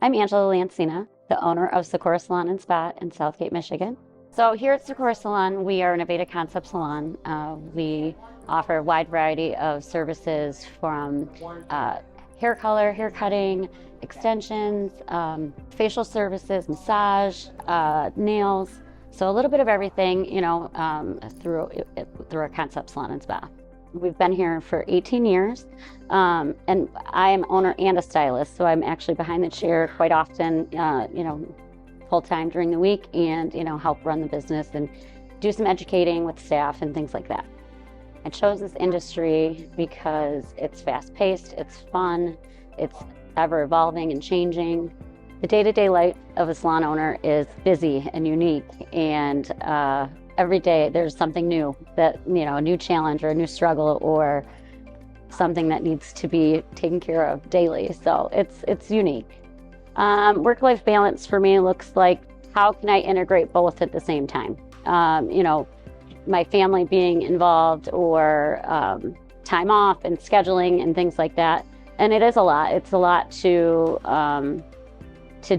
I'm Angela Lancina, the owner of Sakura Salon and Spa in Southgate, Michigan. So here at Sakura Salon, we are an Aveda concept salon. We offer a wide variety of services from hair color, hair cutting, extensions, facial services, massage, nails. So a little bit of everything, through our concept salon and spa. We've been here for 18 years, and I am owner and a stylist, so I'm actually behind the chair quite often, full-time during the week, and, help run the business and do some educating with staff and things like that. I chose this industry because it's fast-paced, it's fun, it's ever-evolving and changing. The day-to-day life of a salon owner is busy and unique, and every day there's something new that, a new challenge or a new struggle or something that needs to be taken care of daily. So it's unique. Work-life balance for me looks like, how can I integrate both at the same time? My family being involved, or time off and scheduling and things like that. And it is a lot. It's a lot to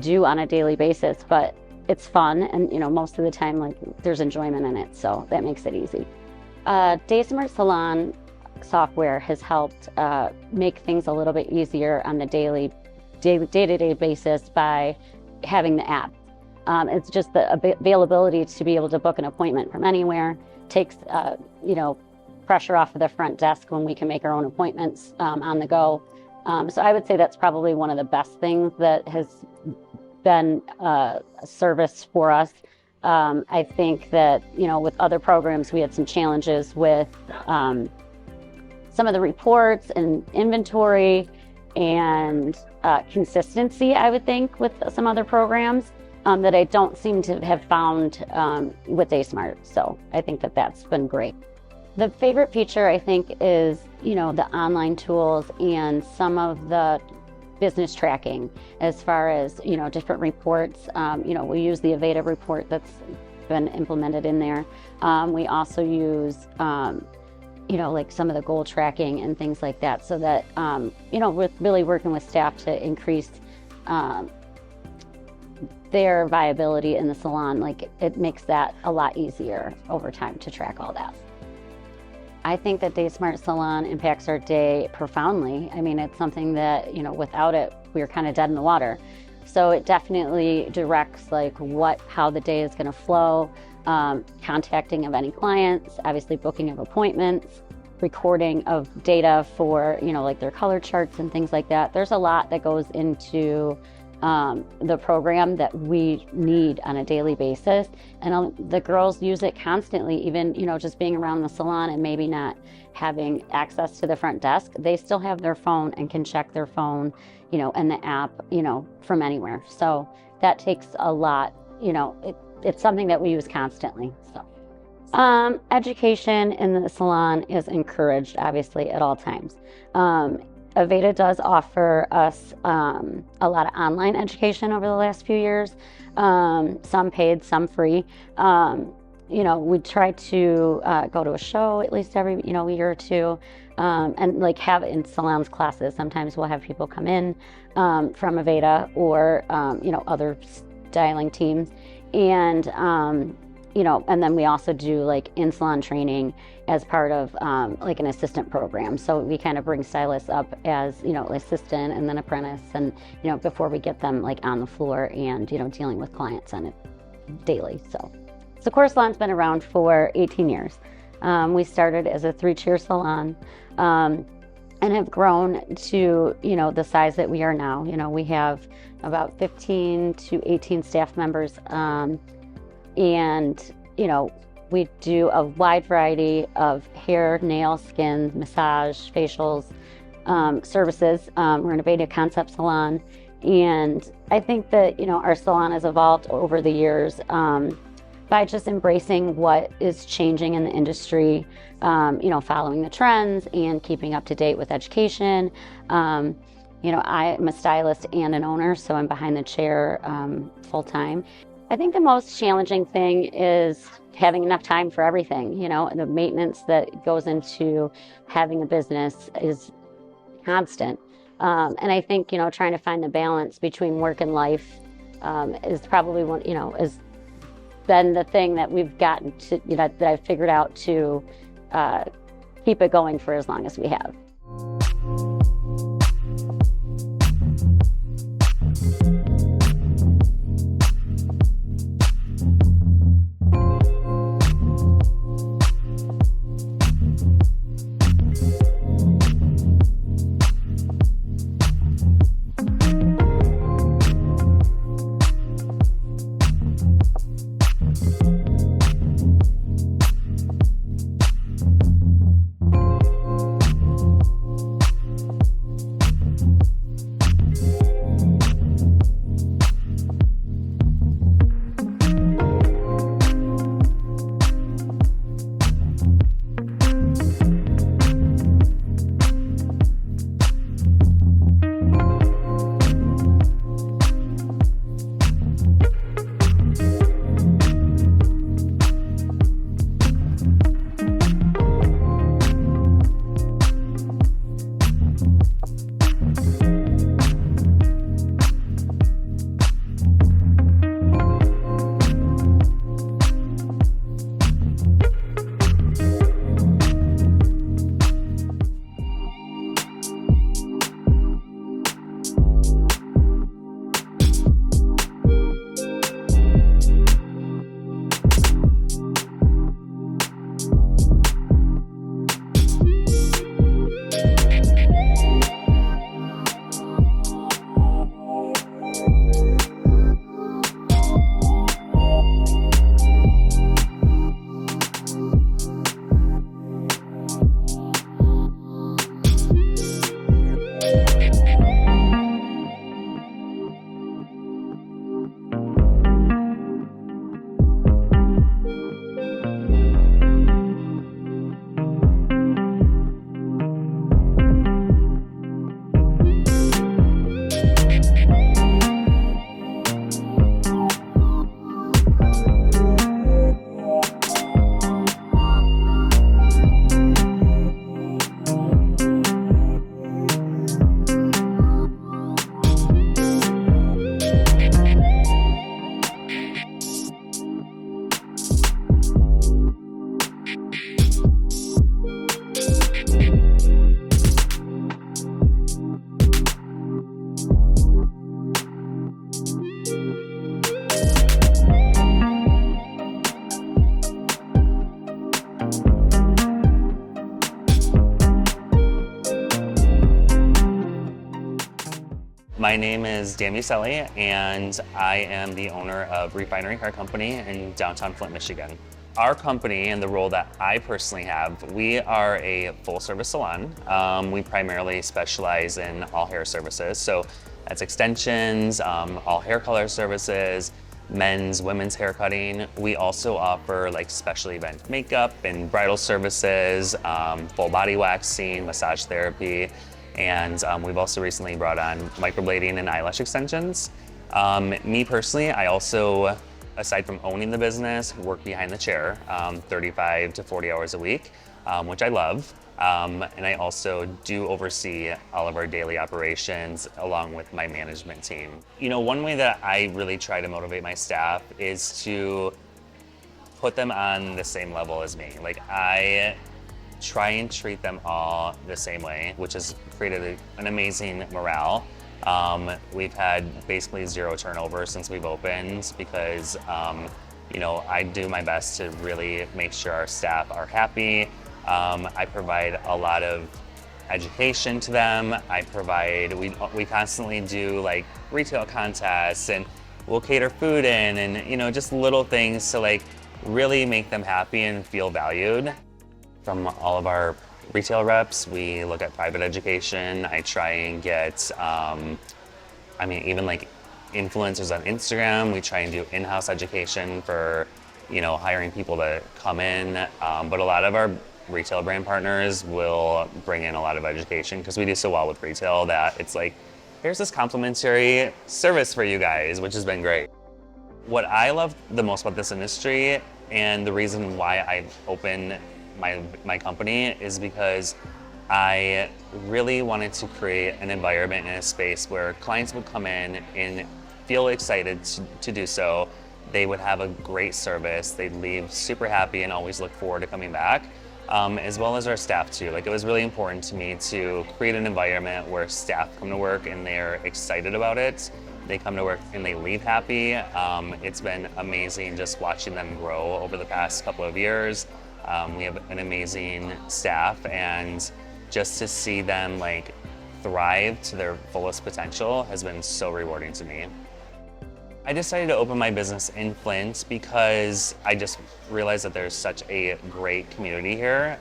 do on a daily basis, but it's fun, and most of the time, there's enjoyment in it, so that makes it easy. Daysmart Salon software has helped make things a little bit easier on the day-to-day basis by having the app. It's just the availability to be able to book an appointment from anywhere, takes pressure off of the front desk when we can make our own appointments on the go. So I would say that's probably one of the best things that has been a service for us. I think that, with other programs, we had some challenges with some of the reports and inventory and consistency, I would think, with some other programs that I don't seem to have found with Daysmart. So I think that that's been great. The favorite feature, I think, is, the online tools and some of the business tracking, as far as, different reports. We use the Aveda report that's been implemented in there. We also use, some of the goal tracking and things like that, so that, we're really working with staff to increase their viability in the salon. It makes that a lot easier over time to track all that. I think that Daysmart Salon impacts our day profoundly. I mean, it's something that, without it, we're kind of dead in the water. So it definitely directs how the day is going to flow, contacting of any clients, obviously booking of appointments, recording of data for, their color charts and things like that. There's a lot that goes into the program that we need on a daily basis, and the girls use it constantly. Even just being around the salon and maybe not having access to the front desk, they still have their phone and can check their phone and the app from anywhere. So that takes a lot. It's something that we use constantly. So education in the salon is encouraged, obviously, at all times. Aveda does offer us a lot of online education over the last few years, some paid, some free. We try to go to a show at least every year or two, and have in salons classes. Sometimes we'll have people come in from Aveda or other styling teams, and and then we also do in-salon training as part of an assistant program. So we kind of bring stylists up as, assistant and then apprentice, and, before we get them on the floor and, dealing with clients on it daily. So Sakura Salon's been around for 18 years. We started as a 3-chair salon and have grown to, the size that we are now. We have about 15 to 18 staff members. And, we do a wide variety of hair, nail, skin, massage, facials, services. We're an Aveda concept salon. And I think that, our salon has evolved over the years by just embracing what is changing in the industry, following the trends and keeping up to date with education. I'm a stylist and an owner, so I'm behind the chair full time. I think the most challenging thing is having enough time for everything. The maintenance that goes into having a business is constant. And I think, trying to find the balance between work and life is probably one, is been the thing that we've gotten to, that I've figured out to keep it going for as long as we have. My name is Dan Muselli, and I am the owner of Refinery Car Company in downtown Flint, Michigan. Our company and the role that I personally have, we are a full-service salon. We primarily specialize in all hair services, so that's extensions, all hair color services, men's, women's hair cutting. We also offer like special event makeup and bridal services, full body waxing, massage therapy, and we've also recently brought on microblading and eyelash extensions. Me personally, I also, aside from owning the business, work behind the chair 35 to 40 hours a week, which I love. And I also do oversee all of our daily operations along with my management team. You know, one way that I really try to motivate my staff is to put them on the same level as me. Like, I try and treat them all the same way, which has created an amazing morale. We've had basically zero turnover since we've opened because, you know, I do my best to really make sure our staff are happy. I provide a lot of education to them. We constantly do like retail contests, and we'll cater food in, and you know, just little things to like really make them happy and feel valued. From all of our retail reps, we look at private education. I try and get, even like influencers on Instagram, we try and do in-house education for, you know, hiring people to come in. But a lot of our retail brand partners will bring in a lot of education because we do so well with retail that it's like, here's this complimentary service for you guys, which has been great. What I love the most about this industry, and the reason why I've opened my company, is because I really wanted to create an environment and a space where clients would come in and feel excited to do so. They would have a great service. They'd leave super happy and always look forward to coming back, as well as our staff too. Like, it was really important to me to create an environment where staff come to work and they're excited about it. They come to work and they leave happy. It's been amazing just watching them grow over the past couple of years. We have an amazing staff, and just to see them like thrive to their fullest potential has been so rewarding to me. I decided to open my business in Flint because I just realized that there's such a great community here.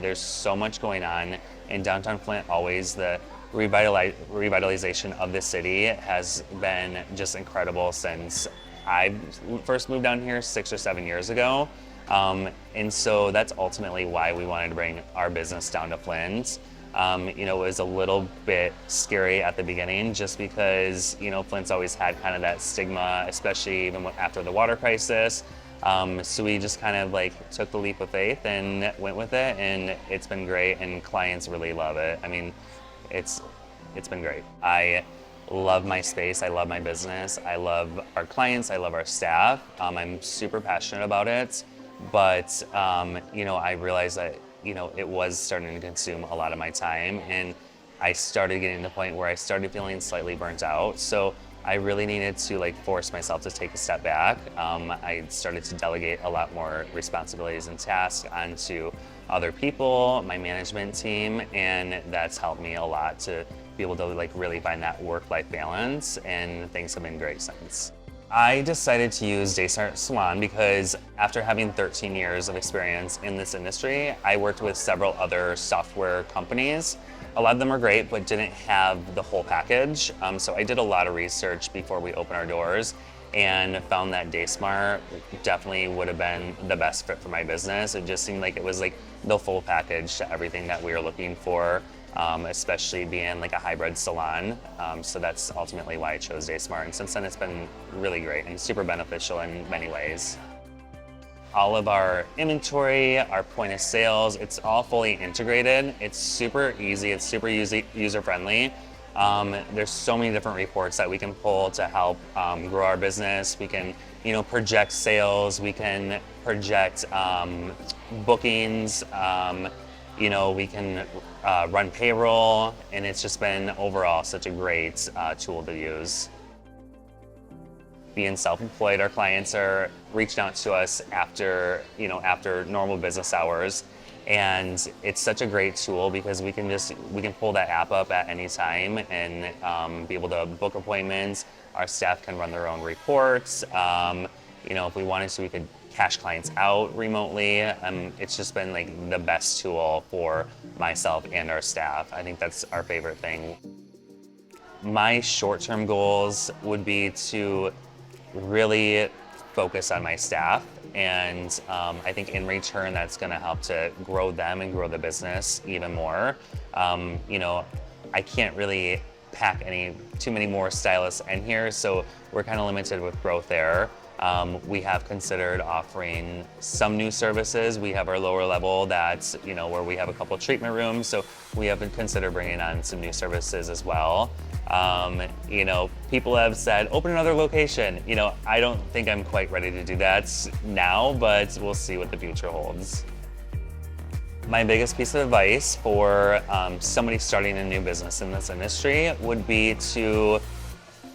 There's so much going on in downtown Flint. Always the revitalization of the city has been just incredible since I first moved down here 6 or 7 years ago. And so that's ultimately why we wanted to bring our business down to Flint. It was a little bit scary at the beginning just because, Flint's always had kind of that stigma, especially even after the water crisis. So we just kind of like took the leap of faith and went with it, and it's been great, and clients really love it. I mean, it's been great. I love my space, I love my business, I love our clients, I love our staff. I'm super passionate about it, but I realized that it was starting to consume a lot of my time, and I started getting to the point where I started feeling slightly burnt out. So I really needed to force myself to take a step back. I started to delegate a lot more responsibilities and tasks onto other people, my management team, and that's helped me a lot to be able to really find that work-life balance, and things have been great since. I decided to use Daysmart Salon because after having 13 years of experience in this industry, I worked with several other software companies. A lot of them are great, but didn't have the whole package. So I did a lot of research before we opened our doors and found that Daysmart definitely would have been the best fit for my business. It just seemed like it was the full package to everything that we were looking for. Especially being a hybrid salon. So that's ultimately why I chose Daysmart. And since then, it's been really great and super beneficial in many ways. All of our inventory, our point of sales, it's all fully integrated. It's super easy, it's super user-friendly. There's so many different reports that we can pull to help grow our business. We can, project sales, we can project bookings, we can run payroll, and it's just been overall such a great tool to use. Being self-employed, our clients are reaching out to us after normal business hours, and it's such a great tool because we can pull that app up at any time and be able to book appointments. Our staff can run their own reports. If we wanted to, we could cash clients out remotely. It's just been the best tool for myself and our staff. I think that's our favorite thing. My short-term goals would be to really focus on my staff, and I think in return that's going to help to grow them and grow the business even more. I can't really pack too many more stylists in here, so we're kind of limited with growth there. We have considered offering some new services. We have our lower level that's, where we have a couple treatment rooms. So we have considered bringing on some new services as well. People have said, open another location. I don't think I'm quite ready to do that now, but we'll see what the future holds. My biggest piece of advice for somebody starting a new business in this industry would be to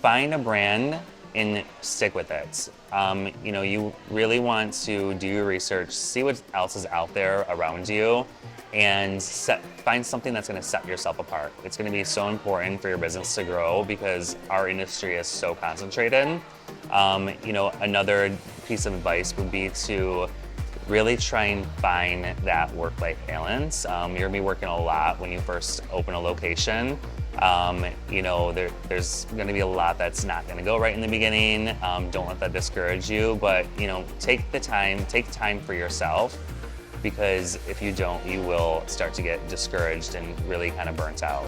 find a brand and stick with it. You really want to do your research, see what else is out there around you, and find something that's going to set yourself apart. It's going to be so important for your business to grow because our industry is so concentrated. Another piece of advice would be to really try and find that work-life balance. You're going to be working a lot when you first open a location. There's going to be a lot that's not going to go right in the beginning. Don't let that discourage you, but take time for yourself, because if you don't, you will start to get discouraged and really kind of burnt out.